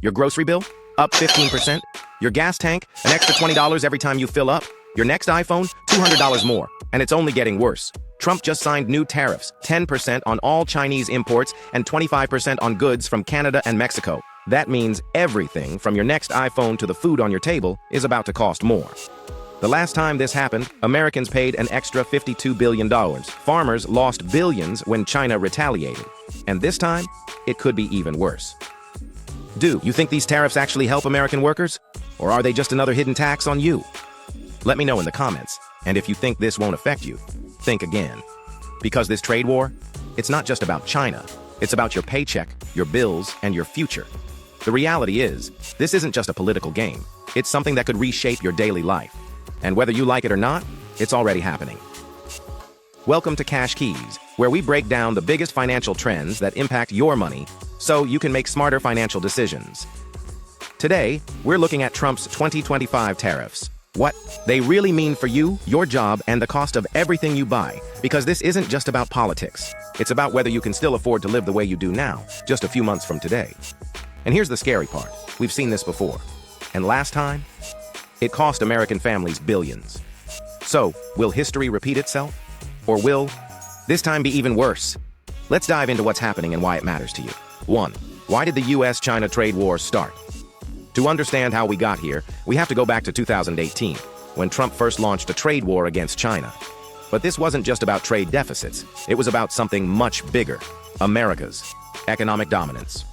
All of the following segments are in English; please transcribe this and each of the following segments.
Your grocery bill? Up 15%? Your gas tank? An extra $20 every time you fill up? Your next iPhone? $200 more. And it's only getting worse. Trump just signed new tariffs, 10% on all Chinese imports and 25% on goods from Canada and Mexico. That means everything from your next iPhone to the food on your table is about to cost more. The last time this happened, Americans paid an extra $52 billion. Farmers lost billions when China retaliated. And this time, it could be even worse. Do you think these tariffs actually help American workers? Or are they just another hidden tax on you? Let me know in the comments. And if you think this won't affect you, think again. Because this trade war, it's not just about China. It's about your paycheck, your bills, and your future. The reality is, this isn't just a political game. It's something that could reshape your daily life. And whether you like it or not, it's already happening. Welcome to Cashkeys, where we break down the biggest financial trends that impact your money so you can make smarter financial decisions. Today, we're looking at Trump's 2025 tariffs. What they really mean for you, your job, and the cost of everything you buy. Because this isn't just about politics. It's about whether you can still afford to live the way you do now, just a few months from today. And here's the scary part. We've seen this before. And last time, it cost American families billions. So, will history repeat itself? Or will this time be even worse? Let's dive into what's happening and why it matters to you. 1. Why did the US-China trade war start? To understand how we got here, we have to go back to 2018, when Trump first launched a trade war against China. But this wasn't just about trade deficits. It was about something much bigger: America's economic dominance.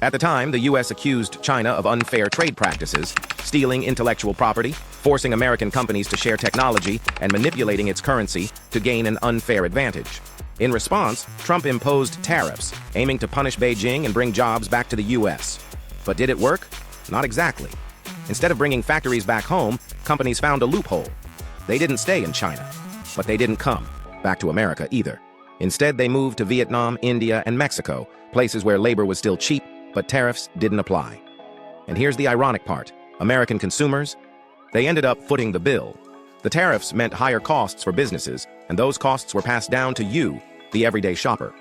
At the time, the US accused China of unfair trade practices, stealing intellectual property, forcing American companies to share technology, and manipulating its currency to gain an unfair advantage. In response, Trump imposed tariffs, aiming to punish Beijing and bring jobs back to the US. But did it work? Not exactly. Instead of bringing factories back home, companies found a loophole. They didn't stay in China, but they didn't come back to America either. Instead, they moved to Vietnam, India, and Mexico, places where labor was still cheap, but tariffs didn't apply. And here's the ironic part. American consumers, they ended up footing the bill. The tariffs meant higher costs for businesses, and those costs were passed down to you, the everyday shopper.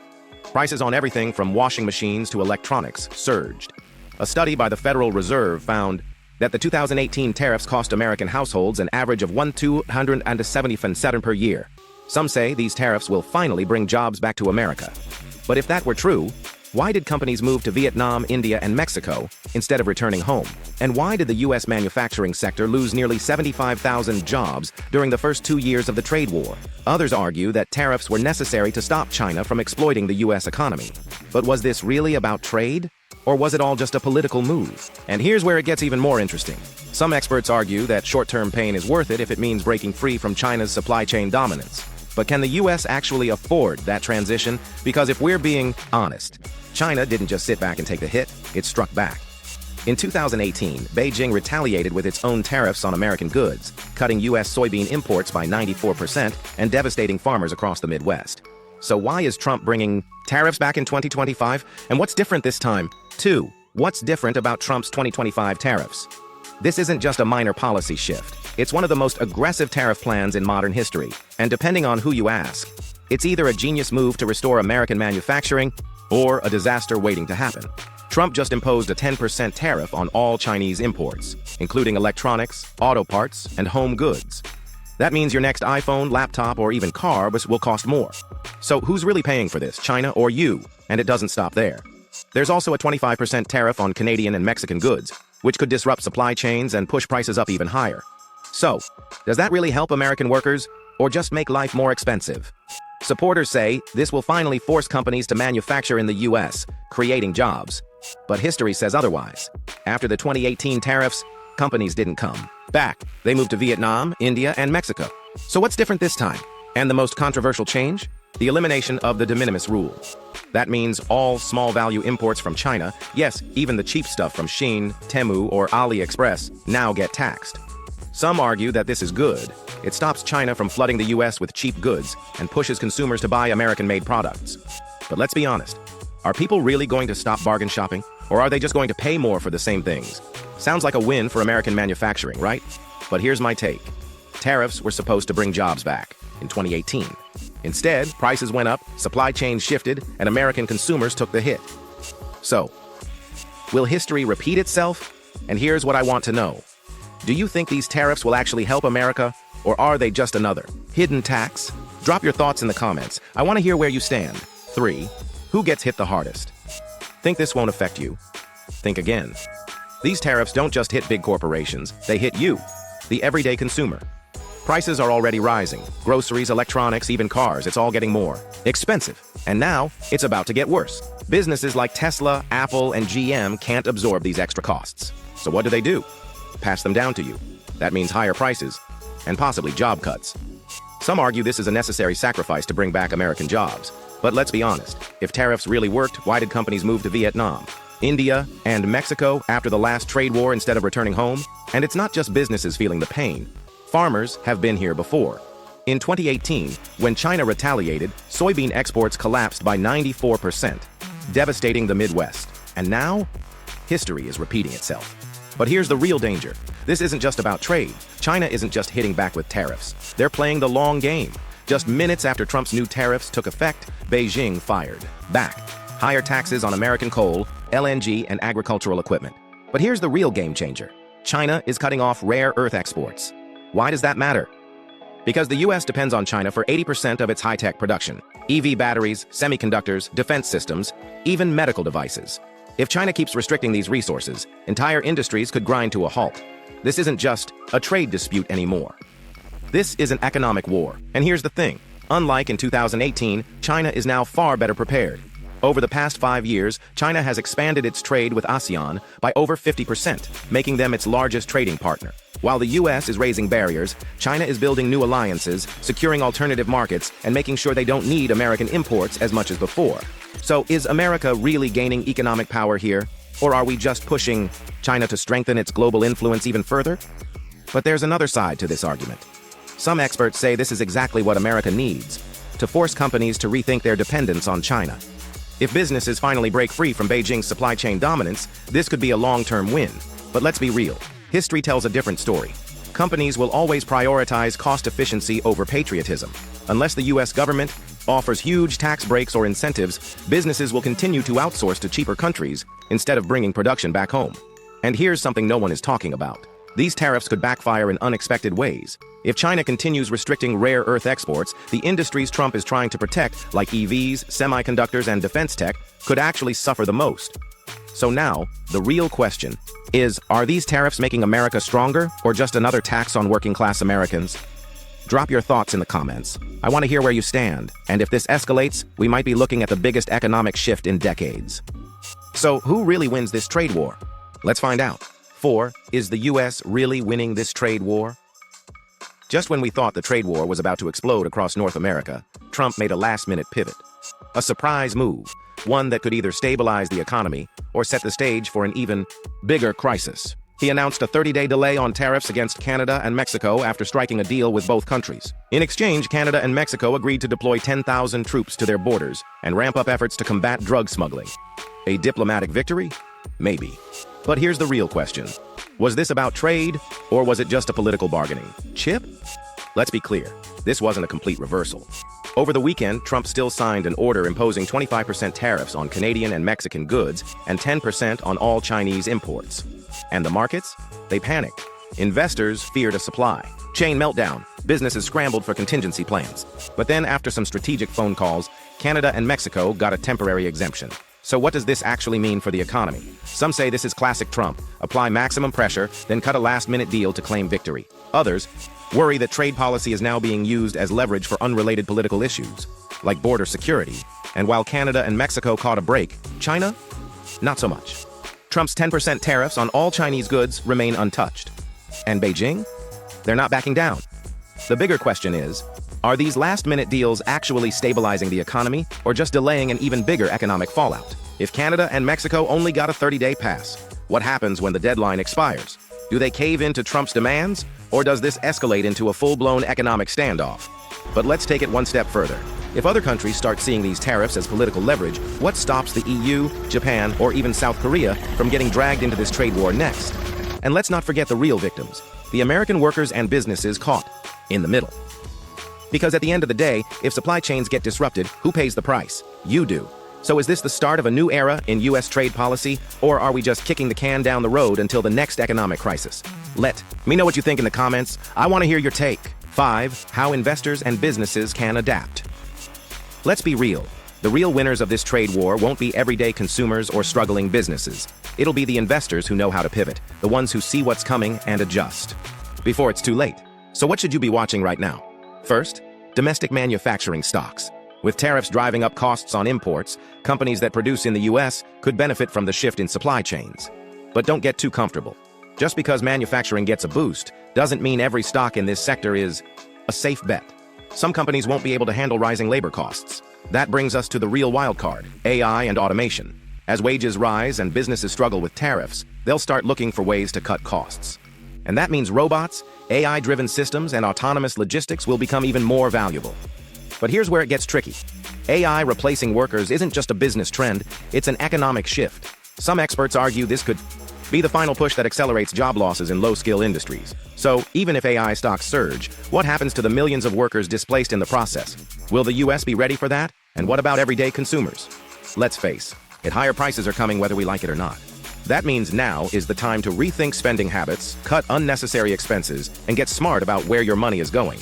Prices on everything from washing machines to electronics surged. A study by the Federal Reserve found that the 2018 tariffs cost American households an average of $1,277 per year. Some say these tariffs will finally bring jobs back to America. But if that were true, why did companies move to Vietnam, India, and Mexico instead of returning home? And why did the U.S. manufacturing sector lose nearly 75,000 jobs during the first 2 years of the trade war? Others argue that tariffs were necessary to stop China from exploiting the U.S. economy. But was this really about trade? Or was it all just a political move? And here's where it gets even more interesting. Some experts argue that short-term pain is worth it if it means breaking free from China's supply chain dominance. But can the U.S. actually afford that transition? Because if we're being honest, China didn't just sit back and take the hit, it struck back. In 2018, Beijing retaliated with its own tariffs on American goods, cutting U.S. soybean imports by 94% and devastating farmers across the Midwest. So why is Trump bringing tariffs back in 2025? And what's different this time? 2. What's different about Trump's 2025 tariffs? This isn't just a minor policy shift. It's one of the most aggressive tariff plans in modern history. And depending on who you ask, it's either a genius move to restore American manufacturing or a disaster waiting to happen. Trump just imposed a 10% tariff on all Chinese imports, including electronics, auto parts, and home goods. That means your next iPhone, laptop, or even car will cost more. So who's really paying for this, China or you? And it doesn't stop there. There's also a 25% tariff on Canadian and Mexican goods, which could disrupt supply chains and push prices up even higher. So, does that really help American workers, or just make life more expensive? Supporters say this will finally force companies to manufacture in the U.S., creating jobs. But history says otherwise. After the 2018 tariffs, companies didn't come back. They moved to Vietnam, India, and Mexico. So what's different this time? And the most controversial change? The elimination of the de minimis rule. That means all small-value imports from China, yes, even the cheap stuff from Shein, Temu, or AliExpress, now get taxed. Some argue that this is good. It stops China from flooding the U.S. with cheap goods and pushes consumers to buy American-made products. But let's be honest. Are people really going to stop bargain shopping? Or are they just going to pay more for the same things? Sounds like a win for American manufacturing, right? But here's my take. Tariffs were supposed to bring jobs back in 2018. Instead, prices went up, supply chains shifted, and American consumers took the hit. So, Will history repeat itself? And here's what I want to know. Do you think these tariffs will actually help America, or are they just another hidden tax? Drop your thoughts in the comments. I want to hear where you stand. 3. Who gets hit the hardest? Think this won't affect you? Think again. These tariffs don't just hit big corporations, they hit you, the everyday consumer. Prices are already rising. Groceries, electronics, even cars, it's all getting more expensive. And now, it's about to get worse. Businesses like Tesla, Apple, and GM can't absorb these extra costs. So what do? Pass them down to you. That means higher prices, and possibly job cuts. Some argue this is a necessary sacrifice to bring back American jobs. But let's be honest, if tariffs really worked, why did companies move to Vietnam, India, and Mexico after the last trade war instead of returning home? And it's not just businesses feeling the pain. Farmers have been here before. In 2018, when China retaliated, soybean exports collapsed by 94%, devastating the Midwest. And now, history is repeating itself. But here's the real danger. This isn't just about trade. China isn't just hitting back with tariffs. They're playing the long game. Just minutes after Trump's new tariffs took effect, Beijing fired back higher taxes on American coal, LNG, and agricultural equipment. But here's the real game changer. China is cutting off rare earth exports. Why does that matter? Because the US depends on China for 80% of its high-tech production. EV batteries, semiconductors, defense systems, even medical devices. If China keeps restricting these resources, entire industries could grind to a halt. This isn't just a trade dispute anymore. This is an economic war. And here's the thing. Unlike in 2018, China is now far better prepared. Over the past 5 years, China has expanded its trade with ASEAN by over 50%, making them its largest trading partner. While the US is raising barriers, China is building new alliances, securing alternative markets, and making sure they don't need American imports as much as before. So is America really gaining economic power here? Or are we just pushing China to strengthen its global influence even further? But there's another side to this argument. Some experts say this is exactly what America needs, to force companies to rethink their dependence on China. If businesses finally break free from Beijing's supply chain dominance, this could be a long-term win. But let's be real. History tells a different story. Companies will always prioritize cost efficiency over patriotism. Unless the US government offers huge tax breaks or incentives, businesses will continue to outsource to cheaper countries instead of bringing production back home. And here's something no one is talking about. These tariffs could backfire in unexpected ways. If China continues restricting rare earth exports, the industries Trump is trying to protect, like EVs, semiconductors, and defense tech, could actually suffer the most. So now, the real question is, are these tariffs making America stronger, or just another tax on working-class Americans? Drop your thoughts in the comments. I want to hear where you stand, and if this escalates, we might be looking at the biggest economic shift in decades. So, who really wins this trade war? Let's find out. 4. Is the US really winning this trade war? Just when we thought the trade war was about to explode across North America, Trump made a last-minute pivot. A surprise move, one that could either stabilize the economy or set the stage for an even bigger crisis. He announced a 30-day delay on tariffs against Canada and Mexico after striking a deal with both countries. In exchange, Canada and Mexico agreed to deploy 10,000 troops to their borders and ramp up efforts to combat drug smuggling. A diplomatic victory? Maybe. But here's the real question. Was this about trade, or was it just a political bargaining chip? Let's be clear, this wasn't a complete reversal. Over the weekend, Trump still signed an order imposing 25% tariffs on Canadian and Mexican goods and 10% on all Chinese imports. And the markets? They panicked. Investors feared a supply chain meltdown. Businesses scrambled for contingency plans. But then, after some strategic phone calls, Canada and Mexico got a temporary exemption. So what does this actually mean for the economy? Some say this is classic Trump. Apply maximum pressure, then cut a last-minute deal to claim victory. Others worry that trade policy is now being used as leverage for unrelated political issues, like border security. And while Canada and Mexico caught a break, China? Not so much. Trump's 10% tariffs on all Chinese goods remain untouched. And Beijing? They're not backing down. The bigger question is, are these last-minute deals actually stabilizing the economy, or just delaying an even bigger economic fallout? If Canada and Mexico only got a 30-day pass, what happens when the deadline expires? Do they cave into Trump's demands, or does this escalate into a full-blown economic standoff? But let's take it one step further. If other countries start seeing these tariffs as political leverage, what stops the EU, Japan, or even South Korea from getting dragged into this trade war next? And let's not forget the real victims, the American workers and businesses caught in the middle. Because at the end of the day, if supply chains get disrupted, who pays the price? You do. So is this the start of a new era in U.S. trade policy, or are we just kicking the can down the road until the next economic crisis? Let me know what you think in the comments. I want to hear your take. 5. How investors and businesses can adapt. Let's be real. The real winners of this trade war won't be everyday consumers or struggling businesses. It'll be the investors who know how to pivot, the ones who see what's coming and adjust before it's too late. So what should you be watching right now? First, domestic manufacturing stocks. With tariffs driving up costs on imports, companies that produce in the U.S. could benefit from the shift in supply chains. But don't get too comfortable. Just because manufacturing gets a boost doesn't mean every stock in this sector is a safe bet. Some companies won't be able to handle rising labor costs. That brings us to the real wild card, AI and automation. As wages rise and businesses struggle with tariffs, they'll start looking for ways to cut costs. And that means robots, AI-driven systems, and autonomous logistics will become even more valuable. But here's where it gets tricky. AI replacing workers isn't just a business trend, it's an economic shift. Some experts argue this could be the final push that accelerates job losses in low-skill industries. So, even if AI stocks surge, what happens to the millions of workers displaced in the process? Will the US be ready for that? And what about everyday consumers? Let's face it, higher prices are coming whether we like it or not. That means now is the time to rethink spending habits, cut unnecessary expenses, and get smart about where your money is going.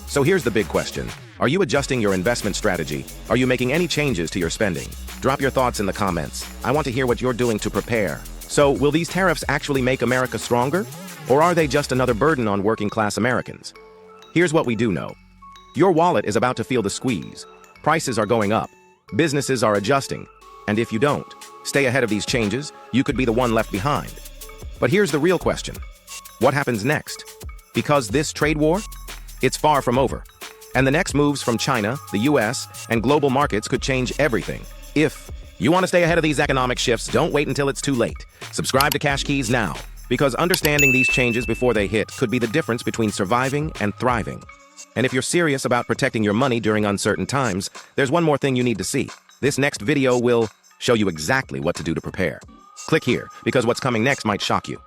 So here's the big question. Are you adjusting your investment strategy? Are you making any changes to your spending? Drop your thoughts in the comments. I want to hear what you're doing to prepare. So, will these tariffs actually make America stronger? Or are they just another burden on working-class Americans? Here's what we do know. Your wallet is about to feel the squeeze. Prices are going up. Businesses are adjusting. And if you don't stay ahead of these changes, you could be the one left behind. But here's the real question. What happens next? Because this trade war? It's far from over. And the next moves from China, the US, and global markets could change everything. If you want to stay ahead of these economic shifts, don't wait until it's too late. Subscribe to Cashkeys now, because understanding these changes before they hit could be the difference between surviving and thriving. And if you're serious about protecting your money during uncertain times, there's one more thing you need to see. This next video will show you exactly what to do to prepare. Click here, because what's coming next might shock you.